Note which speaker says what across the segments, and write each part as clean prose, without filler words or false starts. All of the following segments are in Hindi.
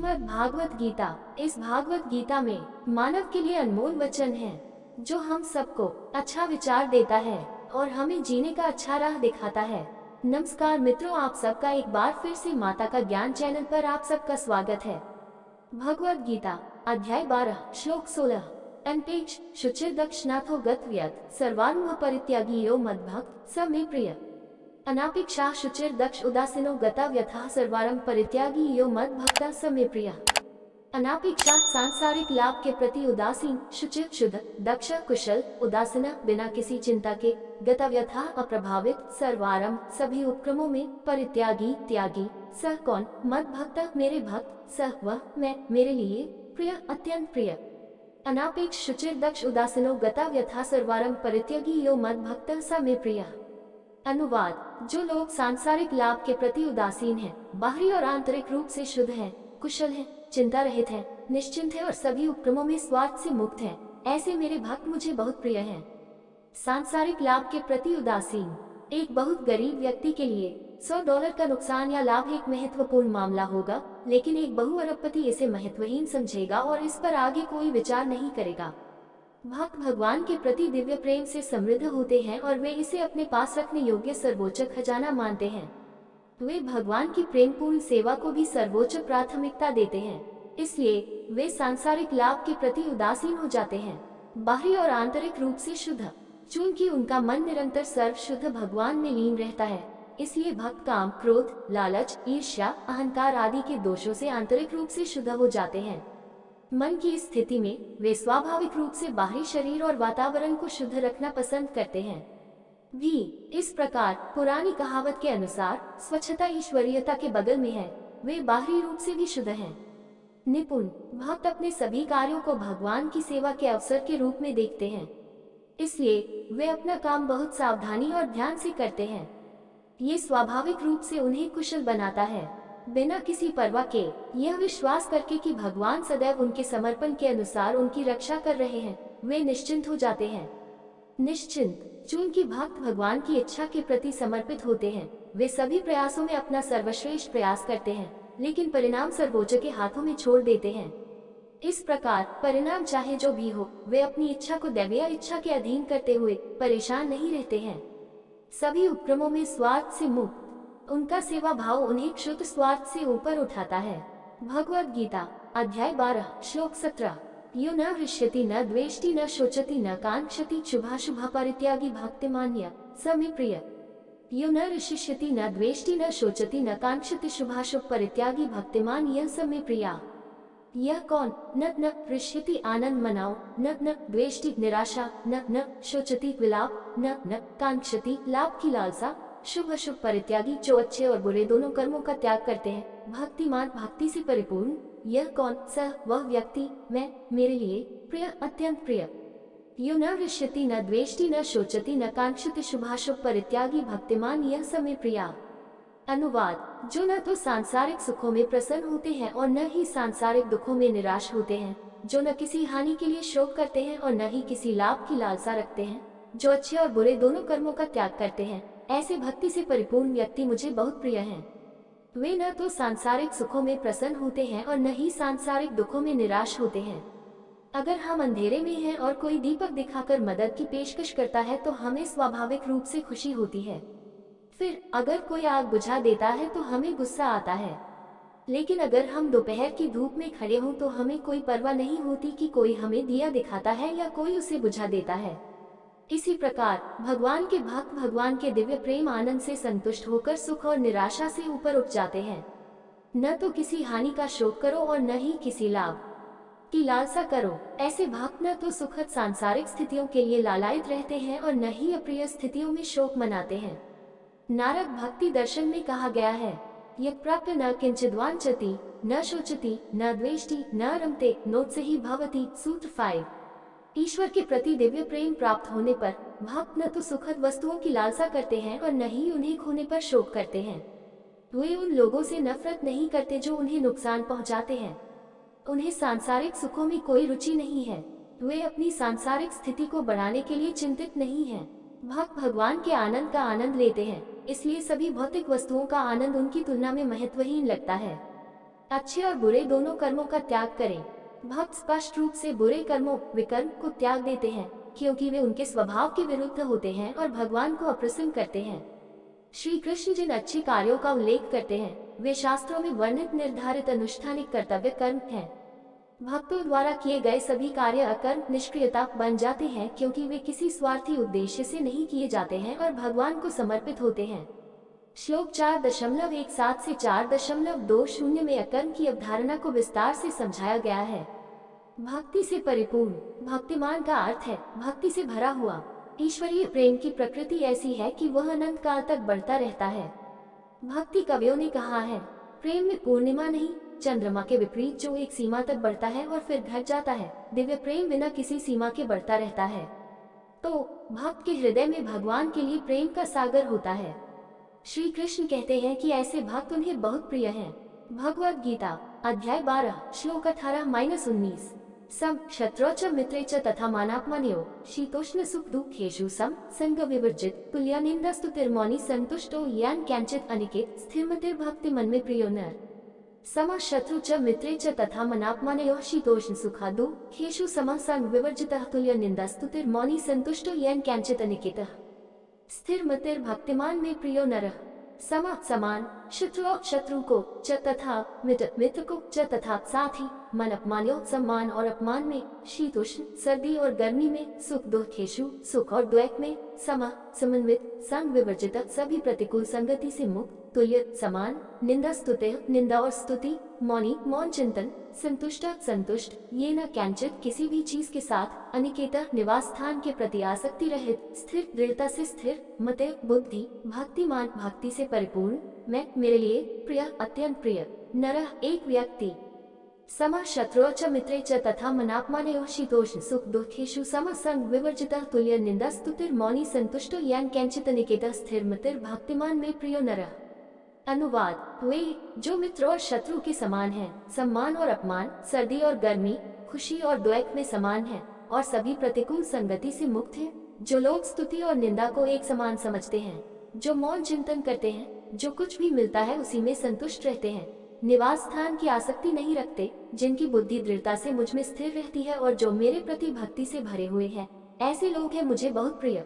Speaker 1: श्रीमद् भागवत गीता। इस भागवत गीता में मानव के लिए अनमोल वचन है जो हम सबको अच्छा विचार देता है और हमें जीने का अच्छा राह दिखाता है। नमस्कार मित्रों, आप सबका एक बार फिर से माता का ज्ञान चैनल पर आप सबका स्वागत है। भगवत गीता अध्याय 12 श्लोक 16। अनपेक्ष शुचिर्दक्षनाथो गतव्यत सर्वान्म परित्यागी यो मद्भक्त स मे प्रिय। अनापेक्षा शुचिर दक्ष उदासीनो गता व्यथा सर्वारम परित्यागी यो मद भक्ता स मे प्रिय। अनापेक्षा सांसारिक लाभ के प्रति उदासीन, शुचिर शुद्ध, दक्ष कुशल, उदासीन बिना किसी चिंता के, गता व्यथा अप्रभावित, सर्वारम सभी उपक्रमों में, परित्यागी त्यागी, स कौन, मद भक्त मेरे भक्त, स वह मैं मेरे लिए, प्रिय अत्यंत प्रिय। अनापेक्ष शुचिर दक्ष उदासीनो गता व्यथा सर्वारम परित्यागी यो मद भक्त स मे प्रिय। अनुवाद: जो लोग सांसारिक लाभ के प्रति उदासीन हैं, बाहरी और आंतरिक रूप से शुद्ध हैं, कुशल हैं, चिंता रहित हैं, निश्चिंत हैं और सभी उपक्रमों में स्वार्थ से मुक्त हैं, ऐसे मेरे भक्त मुझे बहुत प्रिय हैं। सांसारिक लाभ के प्रति उदासीन। एक बहुत गरीब व्यक्ति के लिए $100 का नुकसान या लाभ एक महत्वपूर्ण मामला होगा, लेकिन एक बहु अरबपति इसे महत्वहीन समझेगा और इस पर आगे कोई विचार नहीं करेगा। भक्त भगवान के प्रति दिव्य प्रेम से समृद्ध होते हैं और वे इसे अपने पास रखने योग्य सर्वोच्च खजाना मानते हैं। वे भगवान की प्रेमपूर्ण सेवा को भी सर्वोच्च प्राथमिकता देते हैं, इसलिए वे सांसारिक लाभ के प्रति उदासीन हो जाते हैं, बाहरी और आंतरिक रूप से शुद्ध। चूंकि उनका मन निरंतर सर्व शुद्ध भगवान में लीन रहता है, इसलिए भक्त काम, क्रोध, लालच, ईर्ष्या, अहंकार आदि के दोषों से आंतरिक रूप से शुद्ध हो जाते हैं। मन की स्थिति में वे स्वाभाविक रूप से बाहरी शरीर और वातावरण को शुद्ध रखना पसंद करते हैं भी। इस प्रकार पुरानी कहावत के अनुसार स्वच्छता ईश्वरीयता के बगल में है, वे बाहरी रूप से भी शुद्ध हैं। निपुण भक्त अपने सभी कार्यों को भगवान की सेवा के अवसर के रूप में देखते हैं, इसलिए वे अपना काम बहुत सावधानी और ध्यान से करते हैं। ये स्वाभाविक रूप से उन्हें कुशल बनाता है, बिना किसी परवाह के, यह विश्वास करके कि भगवान सदैव उनके समर्पण के अनुसार उनकी रक्षा कर रहे हैं, वे निश्चिंत हो जाते हैं। निश्चिंत चूंकि भक्त भगवान की इच्छा के प्रति समर्पित होते हैं, वे सभी प्रयासों में अपना सर्वश्रेष्ठ प्रयास करते हैं, लेकिन परिणाम सर्वोच्च के हाथों में छोड़ देते हैं। इस प्रकार परिणाम चाहे जो भी हो, वे अपनी इच्छा को दैवीय इच्छा के अधीन करते हुए परेशान नहीं रहते हैं। सभी उपक्रमों में स्वार्थ से मुक्त उनका सेवा भाव उन्हें क्षुद्र स्वार्थ से ऊपर उठाता है। भगवत गीता अध्याय 12 श्लोक 17। यो न हृष्यति न द्वेष्टि न शोचति न कांक्षति शुभाशुभ परित्यागी भक्तिमान्य स मे प्रिय। यो न हृष्यति न द्वेष्टि न शोचति न कांक्षति शुभाशुभ परित्यागी भक्तिमान यह स मे प्रिया। यह कौन न हृष्यति आनंद मनाओ, न द्वेष्टि निराशा, न शोचति विलाप, न कांक्षति लाभ की लालसा, शुभ अशुभ परित्यागी जो अच्छे और बुरे दोनों कर्मों का त्याग करते हैं, भक्तिमान भक्ति से परिपूर्ण। यह कौन स वह व्यक्ति, मैं मेरे लिए, प्रिय अत्यंत प्रिय। यो न हृष्यति न द्वेष्टि न शोचति न कांक्षति शुभाशुभ परित्यागी भक्तिमान यह स मे प्रिया। अनुवाद: जो न तो सांसारिक सुखों में प्रसन्न होते हैं और न ही सांसारिक दुखों में निराश होते हैं, जो न किसी हानि के लिए शोक करते हैं और न ही किसी लाभ की लालसा रखते हैं, जो अच्छे और बुरे दोनों कर्मों का त्याग करते हैं, ऐसे भक्ति से परिपूर्ण व्यक्ति मुझे बहुत प्रिय हैं। वे न तो सांसारिक सुखों में प्रसन्न होते हैं और न ही सांसारिक दुखों में निराश होते हैं। अगर हम अंधेरे में हैं और कोई दीपक दिखाकर मदद की पेशकश करता है तो हमें स्वाभाविक रूप से खुशी होती है। फिर अगर कोई आग बुझा देता है तो हमें गुस्सा आता है, लेकिन अगर हम दोपहर की धूप में खड़े हों तो हमें कोई परवाह नहीं होती कि कोई हमें दिया दिखाता है या कोई उसे बुझा देता है। इसी प्रकार भगवान के भक्त भगवान के दिव्य प्रेम आनंद से संतुष्ट होकर सुख और निराशा से ऊपर उठ जाते हैं। न तो किसी हानि का शोक करो और न ही किसी लाभ की लालसा करो। ऐसे भक्त न तो सुखद सांसारिक स्थितियों के लिए लालायित रहते हैं और न ही अप्रिय स्थितियों में शोक मनाते हैं। नारद भक्ति दर्शन में कहा गया है, यत् प्राप्य न किंचिद वांछति न शोचति न द्वेष्टि न रमते नोत्सहि भवति। सूत्र 5। ईश्वर के प्रति दिव्य प्रेम प्राप्त होने पर भक्त न तो सुखद वस्तुओं की लालसा करते हैं और न ही उन्हें खोने पर शोक करते हैं। वे उन लोगों से नफरत नहीं करते जो उन्हें नुकसान पहुंचाते हैं। उन्हें सांसारिक सुखों में कोई रुचि नहीं है। वे अपनी सांसारिक स्थिति को बढ़ाने के लिए चिंतित नहीं हैं। भक्त भगवान के आनंद का आनंद लेते हैं, इसलिए सभी भौतिक वस्तुओं का आनंद उनकी तुलना में महत्वहीन लगता है। अच्छे और बुरे दोनों कर्मों का त्याग करें। भक्त स्पष्ट रूप से बुरे कर्मों विकर्म को त्याग देते हैं, क्योंकि वे उनके स्वभाव के विरुद्ध होते हैं और भगवान को अप्रसन्न करते हैं। श्री कृष्ण जिन अच्छे कार्यों का उल्लेख करते हैं वे शास्त्रों में वर्णित निर्धारित अनुष्ठानिक कर्तव्य कर्म हैं। भक्तों द्वारा किए गए सभी कार्य अकर्म निष्क्रियता बन जाते हैं, क्योंकि वे किसी स्वार्थी उद्देश्य से नहीं किए जाते हैं और भगवान को समर्पित होते हैं। श्लोक 4.17 से 4.20 में अकर्म की अवधारणा को विस्तार से समझाया गया है। भक्ति से परिपूर्ण भक्तिमान का अर्थ है भक्ति से भरा हुआ। ईश्वरीय प्रेम की प्रकृति ऐसी है कि वह अनंत काल तक बढ़ता रहता है। भक्ति कवियों ने कहा है, प्रेम में पूर्णिमा नहीं, चंद्रमा के विपरीत जो एक सीमा तक बढ़ता है और फिर घट जाता है, दिव्य प्रेम बिना किसी सीमा के बढ़ता रहता है। तो भक्त के हृदय में भगवान के लिए प्रेम का सागर होता है। श्री कृष्ण कहते हैं कि ऐसे भक्त उन्हें बहुत प्रिय हैं। भगवद गीता अध्याय 12 श्लोक 18-19 सम शत्रौ च मित्रे च तथा मानापमानयो शीतोष्ण सुख दुखेषु सम संग विवर्जित तुल्यानिंदास्तुतिर्मौनि संतुष्टो यान कैंचित अनिकेत स्थिरमतिर् भक्ति मन में प्रियो नर। सम शत्रु च मित्रे च तथा मनापमानयो शीतोष्ण सुखा दुखेषु सम संग विवर्जितः तुल्यानिंदास्तुतिर्मौनि संतुष्टो यान कैंचित अनिकेत स्थिरमतिर् भक्तिमान में प्रियो नरः। सम समान, शत्रु शत्रु को, च तथा मित्र मित्र को, च तथा साथ ही, मन अपमान्यो सम्मान और अपमान में, शीतोष्ण सर्दी और गर्मी में, सुख दुखेषु सुख और द्वैत में, सम समन्वित संग विवर्जित सभी प्रतिकूल संगति से मुक्त, तुल्य समान, निंदा स्तुते निंदा और स्तुति, मौनी मौन चिंतन, संतुष्ट संतुष्ट, ये न कैंचित किसी भी चीज के साथ, अनिकेत निवास स्थान के प्रति आसक्ति रहित, स्थिर दृढ़ता से स्थिर, मते बुद्धि भक्तिमान भक्ति से परिपूर्ण, मैं मेरे लिए प्रिय अत्यंत प्रिय, नरः एक व्यक्ति। सम शत्रु च मित्रे च तथा मनापमानयो शीतोष्ण सुख दुखेषु सम संग विवर्जितः तुल्य निंदा स्तुतिर्मौनि संतुष्टो यान कैंचित अनिकेत स्थिरमतिर् भक्तिमान में प्रियो नरः। अनुवाद, वे जो मित्र और शत्रु के समान हैं, सम्मान और अपमान, सर्दी और गर्मी, खुशी और द्वैत में समान हैं और सभी प्रतिकूल संगति से मुक्त हैं, जो लोग स्तुति और निंदा को एक समान समझते हैं, जो मौन चिंतन करते हैं, जो कुछ भी मिलता है उसी में संतुष्ट रहते हैं, निवास स्थान की आसक्ति नहीं रखते, जिनकी बुद्धि दृढ़ता से मुझ में स्थिर रहती है और जो मेरे प्रति भक्ति से भरे हुए हैं, ऐसे लोग हैं मुझे बहुत प्रिय।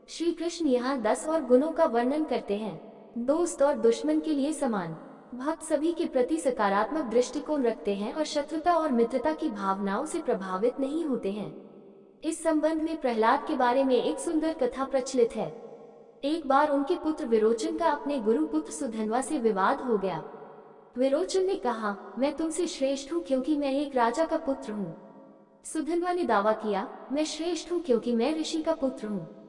Speaker 1: श्री कृष्ण यहाँ 10 और गुणों का वर्णन करते हैं। दोस्त और दुश्मन के लिए समान, भक्त सभी के प्रति सकारात्मक दृष्टिकोण रखते हैं और शत्रुता और मित्रता की भावनाओं से प्रभावित नहीं होते हैं। इस संबंध में प्रहलाद के बारे में एक सुंदर कथा प्रचलित है। एक बार उनके पुत्र विरोचन का अपने गुरु पुत्र सुधन्वा से विवाद हो गया। विरोचन ने कहा, मैं तुमसे श्रेष्ठ हूँ क्योंकि मैं एक राजा का पुत्र हूँ। सुधन्वा ने दावा किया, मैं श्रेष्ठ हूँ क्योंकि मैं ऋषि का पुत्र हूँ।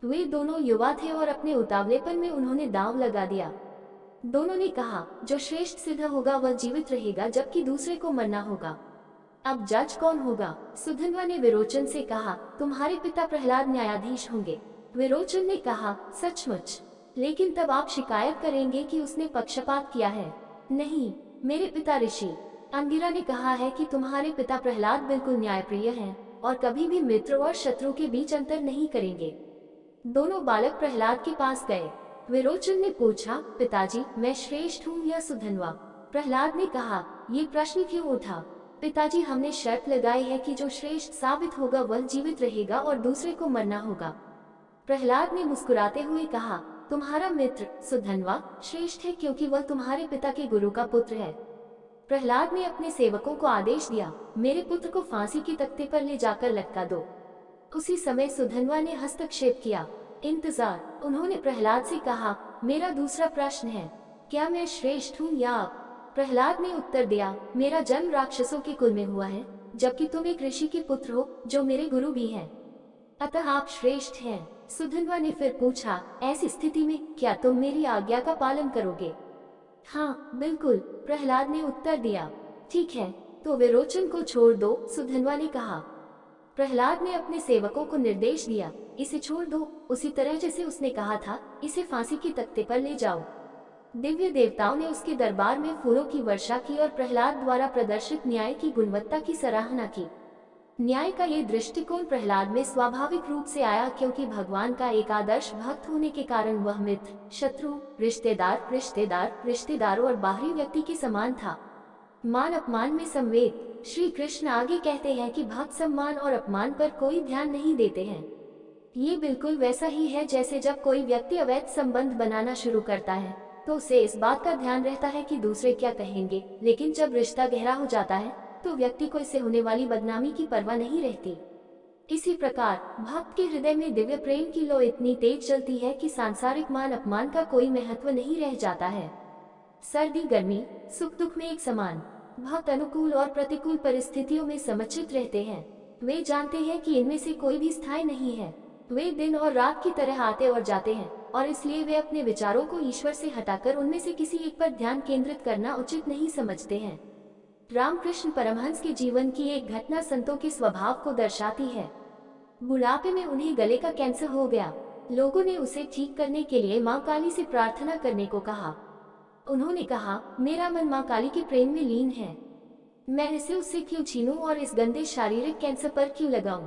Speaker 1: वे दोनों युवा थे और अपने उतावलेपन में उन्होंने दांव लगा दिया। दोनों ने कहा, जो श्रेष्ठ सिद्ध होगा वह जीवित रहेगा, जबकि दूसरे को मरना होगा। अब जज कौन होगा? सुधन्वा ने विरोचन से कहा, तुम्हारे पिता प्रहलाद न्यायाधीश होंगे। विरोचन ने कहा, सचमुच? लेकिन तब आप शिकायत करेंगे कि उसने पक्षपात किया है। नहीं, मेरे पिता ऋषि। अंगिरा ने कहा है कि तुम्हारे पिता प्रहलाद बिल्कुल न्यायप्रिय हैं और कभी भी मित्र और शत्रु के बीच अंतर नहीं करेंगे। दोनों बालक प्रहलाद के पास गए। विरोचन ने पूछा, पिताजी मैं श्रेष्ठ हूँ या सुधन्वा? प्रहलाद ने कहा, ये प्रश्न क्यों उठा? पिताजी हमने शर्त लगाई है कि जो श्रेष्ठ साबित होगा वह जीवित रहेगा और दूसरे को मरना होगा। प्रहलाद ने मुस्कुराते हुए कहा, तुम्हारा मित्र सुधन्वा श्रेष्ठ है क्योंकि वह तुम्हारे पिता के गुरु का पुत्र है। प्रहलाद ने अपने सेवकों को आदेश दिया, मेरे पुत्र को फांसी के तख्ते पर ले जाकर लटका दो। उसी समय सुधन्वा ने हस्तक्षेप किया, इंतजार। उन्होंने प्रहलाद से कहा, मेरा दूसरा प्रश्न है, क्या मैं श्रेष्ठ हूँ या आप? प्रहलाद ने उत्तर दिया, मेरा जन्म राक्षसों के कुल में हुआ है, जबकि तुम एक ऋषि के पुत्र हो जो मेरे गुरु भी हैं। अतः आप श्रेष्ठ हैं। सुधन्वा ने फिर पूछा, ऐसी स्थिति में क्या तुम मेरी आज्ञा का पालन करोगे? हाँ बिल्कुल, प्रहलाद ने उत्तर दिया। ठीक है, तो विरोचन को छोड़ दो, सुधन्वा ने कहा। प्रहलाद ने अपने सेवकों को निर्देश दिया, इसे छोड़ दो, उसी तरह जैसे उसने कहा था, इसे फांसी के तख्ते पर ले जाओ। दिव्य देवताओं ने उसके दरबार में फूलों की वर्षा की और प्रहलाद द्वारा प्रदर्शित न्याय की गुणवत्ता की सराहना की। न्याय का ये दृष्टिकोण प्रहलाद में स्वाभाविक रूप से आया, क्योंकि भगवान का एक आदर्श भक्त होने के कारण वह मित्र, शत्रु, रिश्तेदार और बाहरी व्यक्ति के समान था। मान अपमान में संवेद। श्री कृष्ण आगे कहते हैं कि भक्त सम्मान और अपमान पर कोई ध्यान नहीं देते हैं। ये बिल्कुल वैसा ही है जैसे जब कोई व्यक्ति अवैध संबंध बनाना शुरू करता है तो उसे इस बात का ध्यान रहता है कि दूसरे क्या कहेंगे, लेकिन जब रिश्ता गहरा हो जाता है तो व्यक्ति को इससे होने वाली बदनामी की परवाह नहीं रहती। इसी प्रकार भक्त के हृदय में दिव्य प्रेम की लौ इतनी तेज चलती है कि सांसारिक मान अपमान का कोई महत्व नहीं रह जाता है। सर्दी गर्मी सुख दुख में एक समान। भक्त अनुकूल और प्रतिकूल परिस्थितियों में समुचित रहते हैं। वे जानते हैं कि इनमें से कोई भी स्थायी नहीं है। वे दिन और रात की तरह आते और जाते हैं और इसलिए वे अपने विचारों को ईश्वर से हटाकर उनमें से किसी एक पर ध्यान केंद्रित करना उचित नहीं समझते हैं। रामकृष्ण परमहंस के जीवन की एक घटना संतों के स्वभाव को दर्शाती है। बुढ़ापे में उन्हें गले का कैंसर हो गया। लोगों ने उसे ठीक करने के लिए मां काली से प्रार्थना करने को कहा। उन्होंने कहा, मेरा मन मां काली के प्रेम में लीन है, मैं इसे उससे क्यों छीनूं और इस गंदे शारीरिक कैंसर पर क्यों लगाऊं।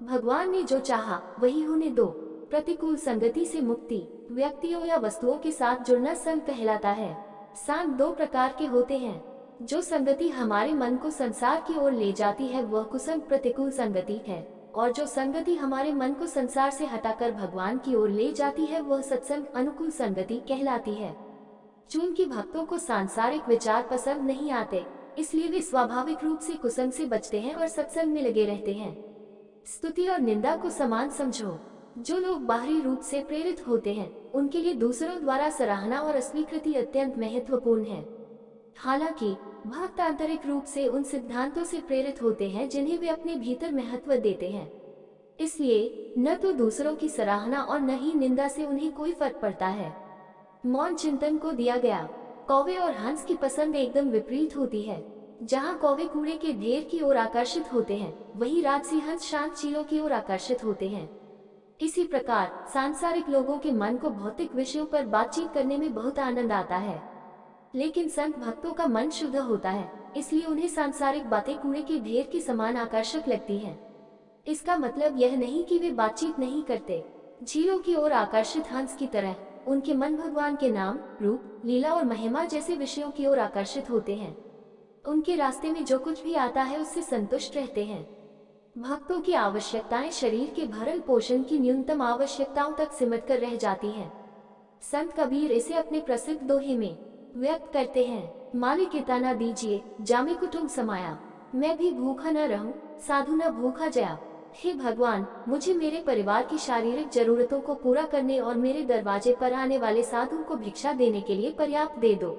Speaker 1: भगवान ने जो चाहा वही होने दो। प्रतिकूल संगति से मुक्ति। व्यक्तियों या वस्तुओं के साथ जुड़ना संग कहलाता है। संग दो प्रकार के होते हैं। जो संगति हमारे मन को संसार की ओर ले जाती है वह कुसंग प्रतिकूल संगति है, और जो संगति हमारे मन को संसार से हटाकर भगवान की ओर ले जाती है वह सत्संग अनुकूल संगति कहलाती है। चूंकि भक्तों को सांसारिक विचार पसंद नहीं आते, इसलिए वे स्वाभाविक रूप से कुसंग से बचते हैं और सत्संग में लगे रहते हैं। स्तुति और निंदा को समान समझो। जो लोग बाहरी रूप से प्रेरित होते हैं उनके लिए दूसरों द्वारा सराहना और अस्वीकृति अत्यंत महत्वपूर्ण है। हालांकि भक्त आंतरिक रूप से उन सिद्धांतों से प्रेरित होते हैं जिन्हें वे अपने भीतर महत्व देते हैं। इसलिए न तो दूसरों की सराहना और न ही निंदा से उन्हें कोई फर्क पड़ता है। मौन चिंतन को दिया गया। कौवे और हंस की पसंद एकदम विपरीत होती है। जहाँ कौवे कूड़े के ढेर की ओर आकर्षित होते हैं, वहीं राजसी हंस शांत चीलों की ओर आकर्षित होते हैं। इसी प्रकार सांसारिक लोगों के मन को भौतिक विषयों पर बातचीत करने में बहुत आनंद आता है, लेकिन संत भक्तों का मन शुद्ध होता है, इसलिए उन्हें सांसारिक बातें कूड़े के ढेर के समान आकर्षक लगती हैं। इसका मतलब यह नहीं कि वे बातचीत नहीं करते। झीलों की ओर आकर्षित हंस की तरह उनके मन भगवान के नाम, रूप, लीला और महिमा जैसे विषयों की ओर आकर्षित होते हैं। उनके रास्ते में जो कुछ भी आता है उससे संतुष्ट रहते हैं। भक्तों की आवश्यकताएं शरीर के भरण पोषण की न्यूनतम आवश्यकताओं तक सिमट कर रह जाती हैं। संत कबीर इसे अपने प्रसिद्ध दोहे में व्यक्त करते हैं। मालिक इतना दीजिए जामे कुटुंब समाया, मैं भी भूखा न रहूं, साधु न भूखा जया। हे भगवान, मुझे मेरे परिवार की शारीरिक जरूरतों को पूरा करने और मेरे दरवाजे पर आने वाले साधु को भिक्षा देने के लिए पर्याप्त दे दो।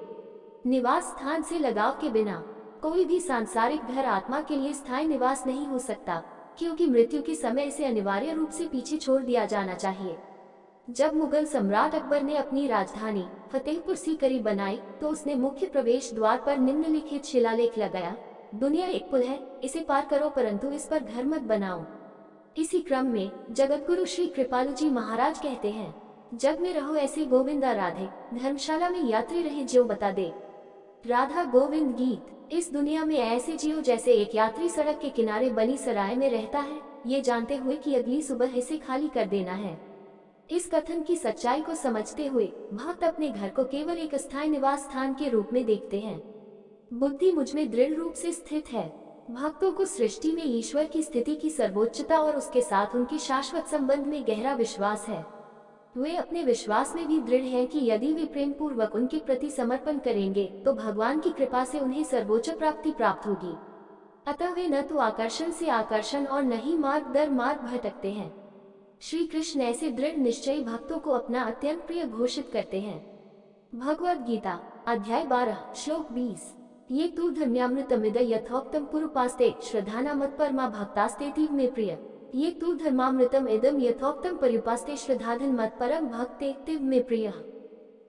Speaker 1: निवास स्थान से लगाव के बिना कोई भी सांसारिक घर आत्मा के लिए स्थायी निवास नहीं हो सकता, क्योंकि मृत्यु के समय इसे अनिवार्य रूप से पीछे छोड़ दिया जाना चाहिए। जब मुगल सम्राट अकबर ने अपनी राजधानी फतेहपुर सीकरी बनाई तो उसने मुख्य प्रवेश द्वार पर निम्नलिखित शिलालेख लगाया, दुनिया एक पुल है, इसे पार करो परंतु इस पर घर मत बनाओ। इसी क्रम में जगतगुरु श्री कृपालु जी महाराज कहते हैं, जग में रहो ऐसे गोविंदा राधे, धर्मशाला में यात्री रहे ज्यों बता दे। राधा गोविंद गीत। इस दुनिया में ऐसे जियो जैसे एक यात्री सड़क के किनारे बनी सराय में रहता है, ये जानते हुए कि अगली सुबह इसे खाली कर देना है। इस कथन की सच्चाई को समझते हुए भक्त अपने घर को केवल एक अस्थायी निवास स्थान के रूप में देखते हैं। बुद्धि मुझमें दृढ़ रूप से स्थित है। भक्तों को सृष्टि में ईश्वर की स्थिति की सर्वोच्चता और उसके साथ उनके शाश्वत संबंध में गहरा विश्वास है। वे अपने विश्वास में भी दृढ़ हैं कि यदि वे प्रेम पूर्वक उनके प्रति समर्पण करेंगे तो भगवान की कृपा से उन्हें सर्वोच्च प्राप्ति प्राप्त होगी। अतः वे न तो आकर्षण से आकर्षण और न ही मार्ग दर मार्ग भटकते हैं। श्री कृष्ण ऐसे दृढ़ निश्चयी भक्तों को अपना अत्यंत प्रिय घोषित करते हैं। भगवद गीता अध्याय 12 श्लोक 20। ये तु धर्म्यामृतमिद यथोक्तम पुरुपास्ते श्रद्धाना मत्परमा भक्तास्तेतीव में प्रिय। ये तु धर्मामृतम इदम यथोक्तम पर्युपास्ते श्रद्धाधन मत्परम भक्तेतीव में प्रिय।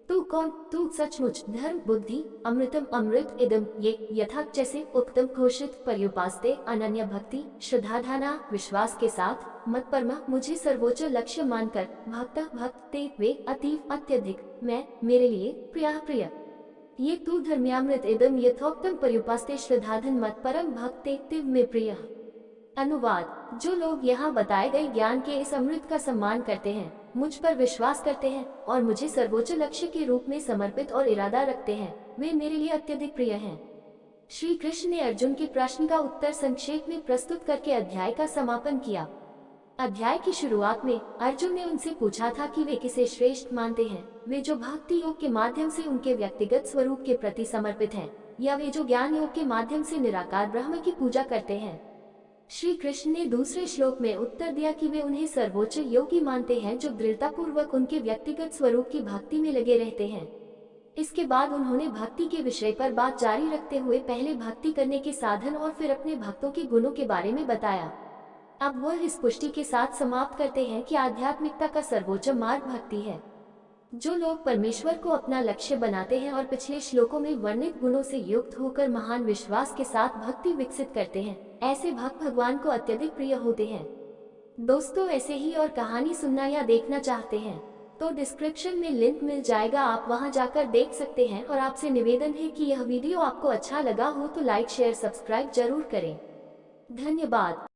Speaker 1: तू कौन? तू सचमुच धर्म बुद्धि अमृतम अमृत इदम ये यथा जैसे उत्तम घोषित पर्युपास्ते अनन्य भक्ति श्रद्धाधाना विश्वास के साथ मत्परमा मुझे सर्वोच्च लक्ष्य मानकर भक्त भक्ते वे अतीव अत्यधिक मैं मेरे लिए प्रिय। ये तू धर्म्यामृत इदम यथोक्तम पर्युपास्ते श्रद्धाधन मत्परम भक्तेतीव में प्रिय। अनुवाद। जो लोग यहाँ बताए गए ज्ञान के इस अमृत का सम्मान करते हैं, मुझ पर विश्वास करते हैं और मुझे सर्वोच्च लक्ष्य के रूप में समर्पित और इरादा रखते हैं, वे मेरे लिए अत्यधिक प्रिय हैं। श्री कृष्ण ने अर्जुन के प्रश्न का उत्तर संक्षेप में प्रस्तुत करके अध्याय का समापन किया। अध्याय की शुरुआत में अर्जुन ने उनसे पूछा था कि वे किसे श्रेष्ठ मानते हैं, वे जो भक्ति योग के माध्यम से उनके व्यक्तिगत स्वरूप के प्रति समर्पित हैं, या वे जो ज्ञान योग के माध्यम से निराकार ब्रह्म की पूजा करते हैं। श्री कृष्ण ने दूसरे श्लोक में उत्तर दिया कि वे उन्हें सर्वोच्च योगी मानते हैं जो दृढ़तापूर्वक उनके व्यक्तिगत स्वरूप की भक्ति में लगे रहते हैं। इसके बाद उन्होंने भक्ति के विषय पर बात जारी रखते हुए पहले भक्ति करने के साधन और फिर अपने भक्तों के गुणों के बारे में बताया। अब वह इस पुष्टि के साथ समाप्त करते हैं कि आध्यात्मिकता का सर्वोच्च मार्ग भक्ति है। जो लोग परमेश्वर को अपना लक्ष्य बनाते हैं और पिछले श्लोकों में वर्णित गुणों से युक्त होकर महान विश्वास के साथ भक्ति विकसित करते हैं, ऐसे भक्त भगवान को अत्यधिक प्रिय होते हैं। दोस्तों, ऐसे ही और कहानी सुनना या देखना चाहते हैं तो डिस्क्रिप्शन में लिंक मिल जाएगा, आप वहां जाकर देख सकते हैं। और आपसे निवेदन है कि यह वीडियो आपको अच्छा लगा हो तो लाइक शेयर सब्सक्राइब जरूर करें। धन्यवाद।